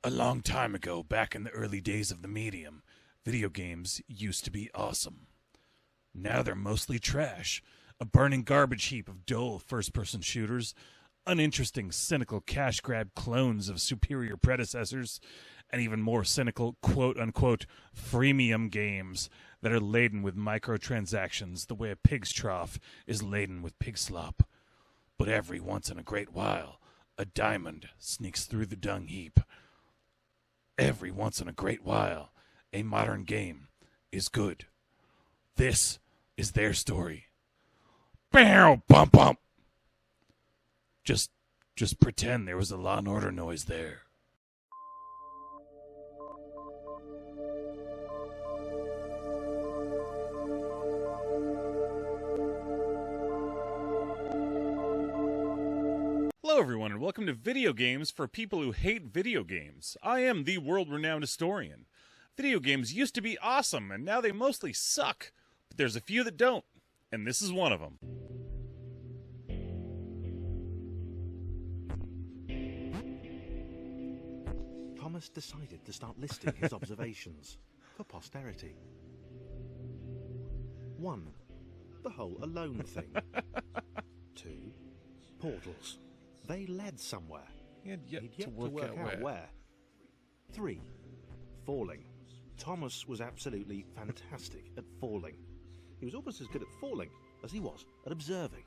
A long time ago, back in the early days of the medium, video games used to be awesome. Now they're mostly trash, a burning garbage heap of dull first-person shooters, uninteresting, cynical cash-grab clones of superior predecessors, and even more cynical quote-unquote freemium games that are laden with microtransactions the way a pig's trough is laden with pig slop. But every once in a great while, a diamond sneaks through the dung heap. Every once in a great while, a modern game is good. This is their story. Bow, bump, bump. Just pretend there was a Law and Order noise there. Hello everyone, and welcome to Video Games for People Who Hate Video Games. I am the world-renowned historian. Video games used to be awesome, and now they mostly suck. But there's a few that don't, and this is one of them. Thomas decided to start listing his observations for posterity. 1. The whole alone thing. 2. Portals. They led somewhere. He'd yet to work out where. 3. Falling. Thomas was absolutely fantastic at falling. He was almost as good at falling as he was at observing.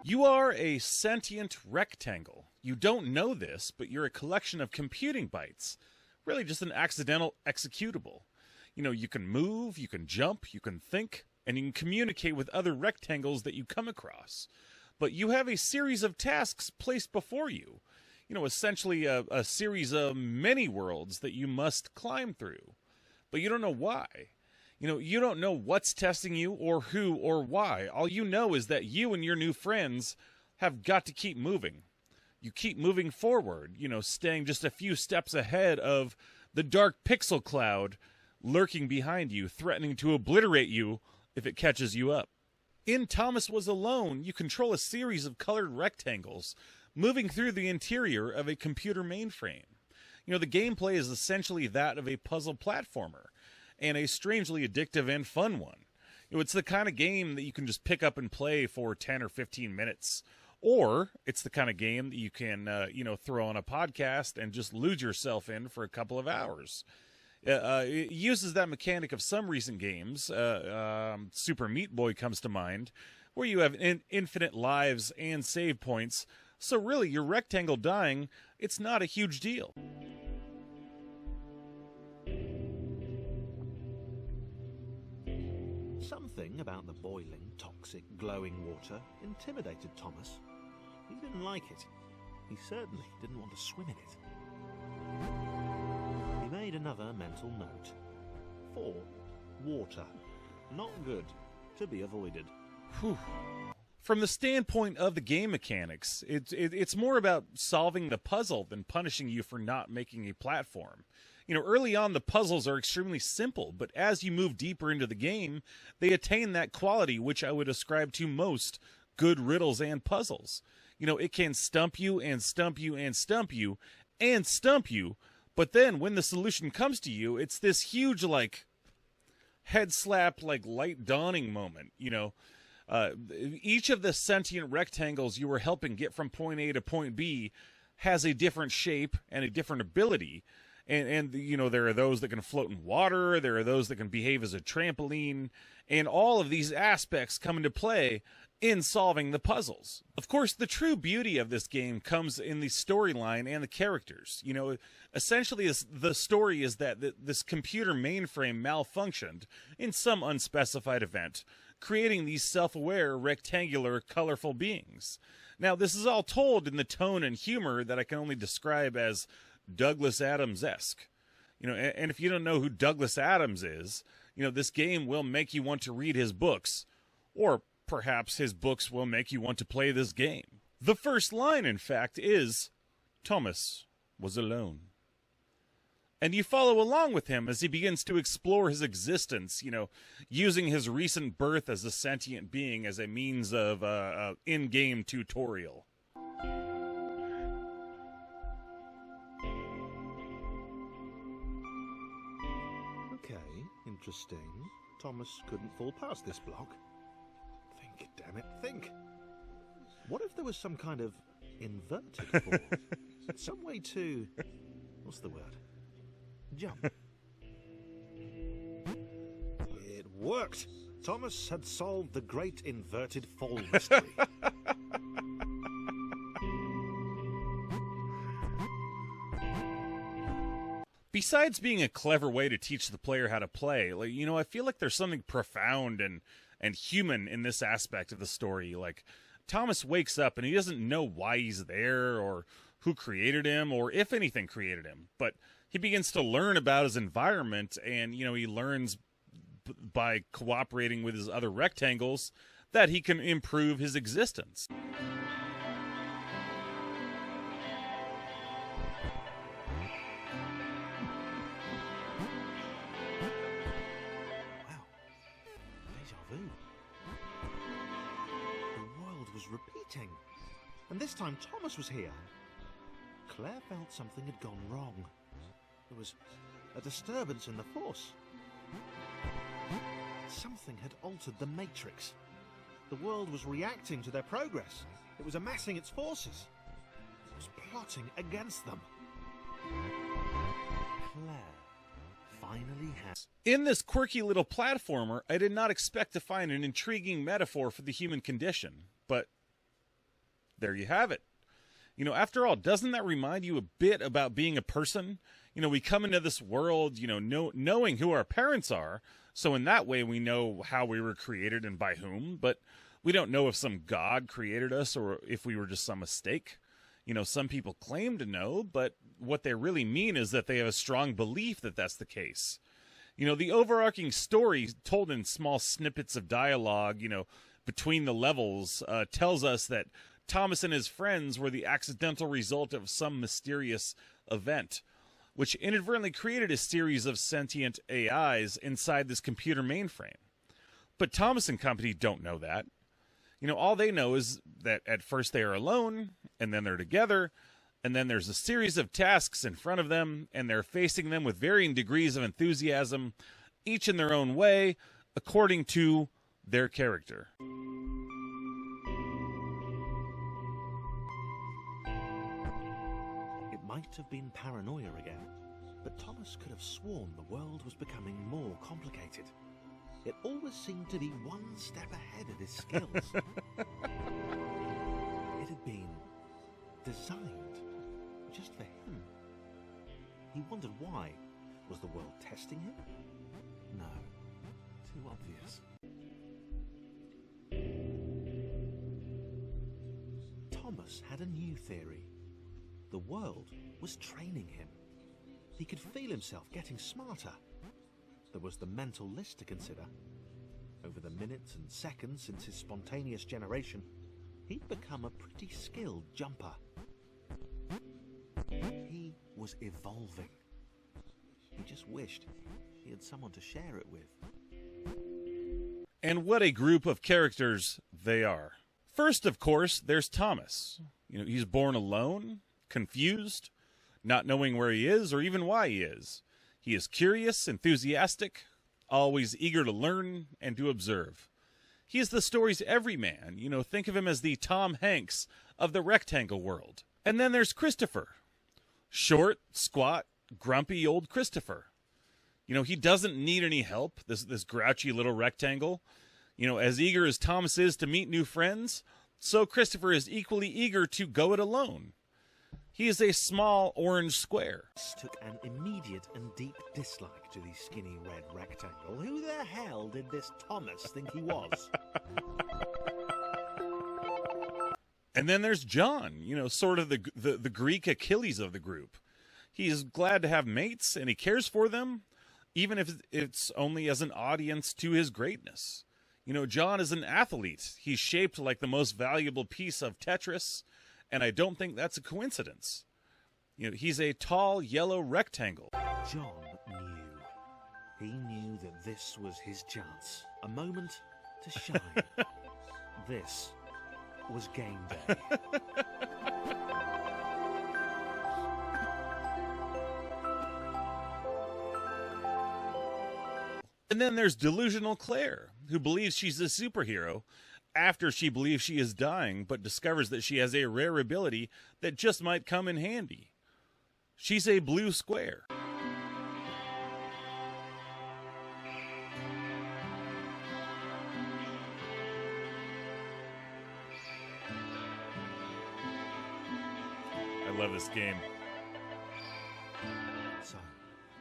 You are a sentient rectangle. You don't know this, but you're a collection of computing bytes. Really just an accidental executable. You know, you can move, you can jump, you can think, and you can communicate with other rectangles that you come across. But you have a series of tasks placed before you. You know, essentially a series of many worlds that you must climb through. But you don't know why. You know, you don't know what's testing you or who or why. All you know is that you and your new friends have got to keep moving. You keep moving forward, you know, staying just a few steps ahead of the dark pixel cloud lurking behind you, threatening to obliterate you if it catches you up. In Thomas Was Alone, you control a series of colored rectangles moving through the interior of a computer mainframe. You know, the gameplay is essentially that of a puzzle platformer, and a strangely addictive and fun one. You know, it's the kind of game that you can just pick up and play for 10 or 15 minutes. Or it's the kind of game that you can, throw on a podcast and just lose yourself in for a couple of hours. It uses that mechanic of some recent games. Super Meat Boy comes to mind, where you have infinite lives and save points. So really, your rectangle dying, it's not a huge deal. Something about the boiling, toxic, glowing water intimidated Thomas. He didn't like it. He certainly didn't want to swim in it. He made another mental note. 4. Water. Not good. To be avoided. Whew. From the standpoint of the game mechanics, it's more about solving the puzzle than punishing you for not making a platform. You know, early on the puzzles are extremely simple, but as you move deeper into the game, they attain that quality which I would ascribe to most good riddles and puzzles. You know, it can stump you and stump you and stump you and stump you, but then when the solution comes to you, it's this huge, head slap, light dawning moment, you know. Each of the sentient rectangles you were helping get from point A to point B has a different shape and a different ability. And you know, there are those that can float in water, there are those that can behave as a trampoline, and all of these aspects come into play in solving the puzzles. Of course, the true beauty of this game comes in the storyline and the characters. You know, essentially the story is that this computer mainframe malfunctioned in some unspecified event, creating these self-aware, rectangular, colorful beings. Now, this is all told in the tone and humor that I can only describe as Douglas Adams-esque. You know, and if you don't know who Douglas Adams is, you know, this game will make you want to read his books, or perhaps his books will make you want to play this game. The first line, in fact, is, Thomas was alone. And you follow along with him as he begins to explore his existence, using his recent birth as a sentient being as a means of in-game tutorial. Okay, interesting. Thomas couldn't fall past this block. Think, damn it, think. What if there was some kind of inverted fall? Some way to... what's the word? Jump. It worked! Thomas had solved the great inverted fall mystery. Besides being a clever way to teach the player how to play, I feel like there's something profound and human in this aspect of the story. Like, Thomas wakes up and he doesn't know why he's there or who created him or if anything created him, but he begins to learn about his environment, and he learns by cooperating with his other rectangles that he can improve his existence. Wow. Deja vu. The world was repeating. And this time Thomas was here. Claire felt something had gone wrong. There was a disturbance in the Force. Something had altered the Matrix. The world was reacting to their progress. It was amassing its forces. It was plotting against them. Claire finally has... In this quirky little platformer, I did not expect to find an intriguing metaphor for the human condition, but there you have it. After all, doesn't that remind you a bit about being a person? We come into this world, knowing who our parents are, so in that way we know how we were created and by whom, but we don't know if some god created us or if we were just some mistake. Some people claim to know, but what they really mean is that they have a strong belief that that's the case. The overarching story told in small snippets of dialogue, between the levels, tells us that Thomas and his friends were the accidental result of some mysterious event, which inadvertently created a series of sentient AIs inside this computer mainframe. But Thomas and company don't know that. All they know is that at first they are alone, and then they're together, and then there's a series of tasks in front of them, and they're facing them with varying degrees of enthusiasm, each in their own way, according to their character. Might have been paranoia again, but Thomas could have sworn the world was becoming more complicated. It always seemed to be one step ahead of his skills. It had been designed just for him. He wondered why. Was the world testing him? No, too obvious. Thomas had a new theory. The world was training him. He could feel himself getting smarter. There was the mental list to consider. Over the minutes and seconds since his spontaneous generation, he'd become a pretty skilled jumper. He was evolving. He just wished he had someone to share it with. And what a group of characters they are. First, of course, there's Thomas. He's born alone, confused, not knowing where he is or even why he is. He is curious, enthusiastic, always eager to learn and to observe. He is the story's everyman. Think of him as the Tom Hanks of the rectangle world. And then there's Christopher. Short, squat, grumpy old Christopher. He doesn't need any help, this grouchy little rectangle. As eager as Thomas is to meet new friends, so Christopher is equally eager to go it alone. He is a small orange square. Took an immediate and deep dislike to the skinny red rectangle. Who the hell did this Thomas think he was? And then there's John, sort of the Greek Achilles of the group. He is glad to have mates, and he cares for them, even if it's only as an audience to his greatness. John is an athlete. He's shaped like the most valuable piece of Tetris, and I don't think that's a coincidence. He's a tall yellow rectangle. John knew. He knew that this was his chance. A moment to shine. This was game day. And then there's delusional Claire, who believes she's a superhero after she believes she is dying, but discovers that she has a rare ability that just might come in handy. She's a blue square. I love this game.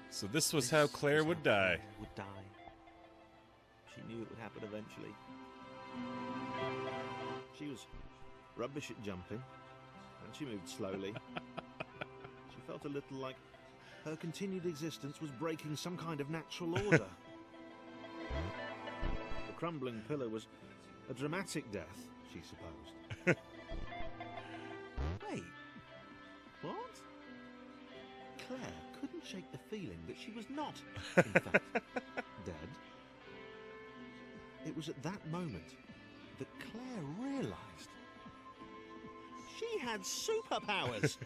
So this was how Claire would die. She knew it would happen eventually. She was rubbish at jumping, and she moved slowly. She felt a little like her continued existence was breaking some kind of natural order. The crumbling pillar was a dramatic death, she supposed. Wait, what? Claire couldn't shake the feeling that she was not, in fact, dead. It was at that moment that Claire realised she had superpowers.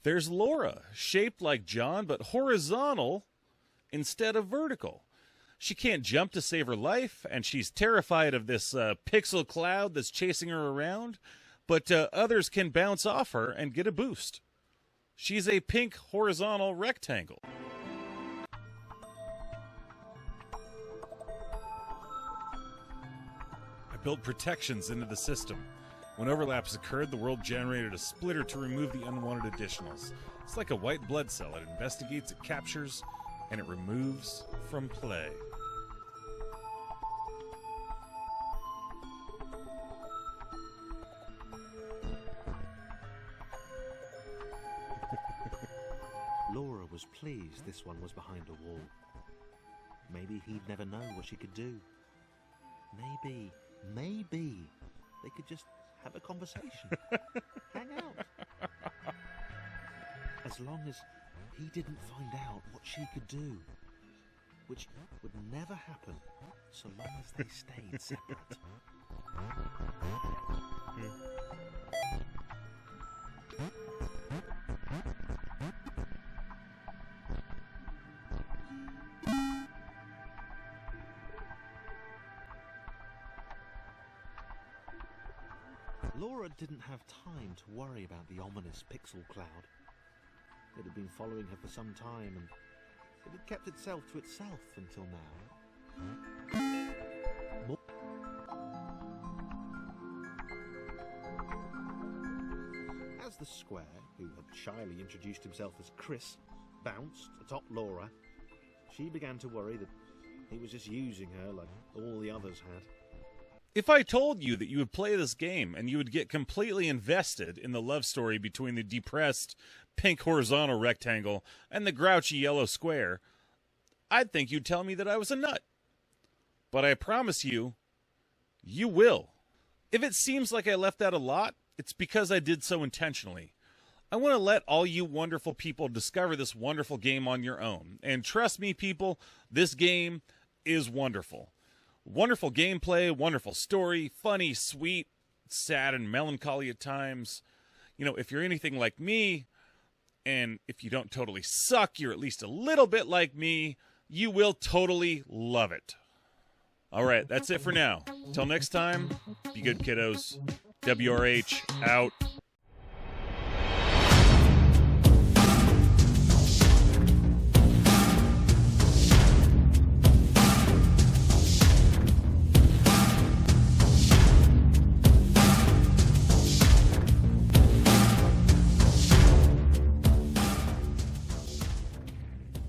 There's Laura, shaped like John, but horizontal instead of vertical. She can't jump to save her life, and she's terrified of this pixel cloud that's chasing her around, but others can bounce off her and get a boost. She's a pink horizontal rectangle. I built protections into the system. When overlaps occurred, the world generated a splitter to remove the unwanted additionals. It's like a white blood cell. It investigates, it captures, and it removes from play. Laura was pleased this one was behind a wall. Maybe he'd never know what she could do. Maybe they could just have a conversation. Hang out. As long as he didn't find out what she could do. Which would never happen so long as they stayed separate. Laura didn't have time to worry about the ominous pixel cloud. It had been following her for some time, and it had kept itself to itself until now. As the square, who had shyly introduced himself as Chris, bounced atop Laura, she began to worry that he was just using her like all the others had. If I told you that you would play this game and you would get completely invested in the love story between the depressed pink horizontal rectangle and the grouchy yellow square, I'd think you'd tell me that I was a nut. But I promise you, you will. If it seems like I left out a lot, it's because I did so intentionally. I want to let all you wonderful people discover this wonderful game on your own. And trust me, people, this game is wonderful. Wonderful gameplay, wonderful story, funny, sweet, sad, and melancholy at times. If you're anything like me, and if you don't totally suck, you're at least a little bit like me, you will totally love it. All right, that's it for now. Till next time, be good, kiddos. WRH, out.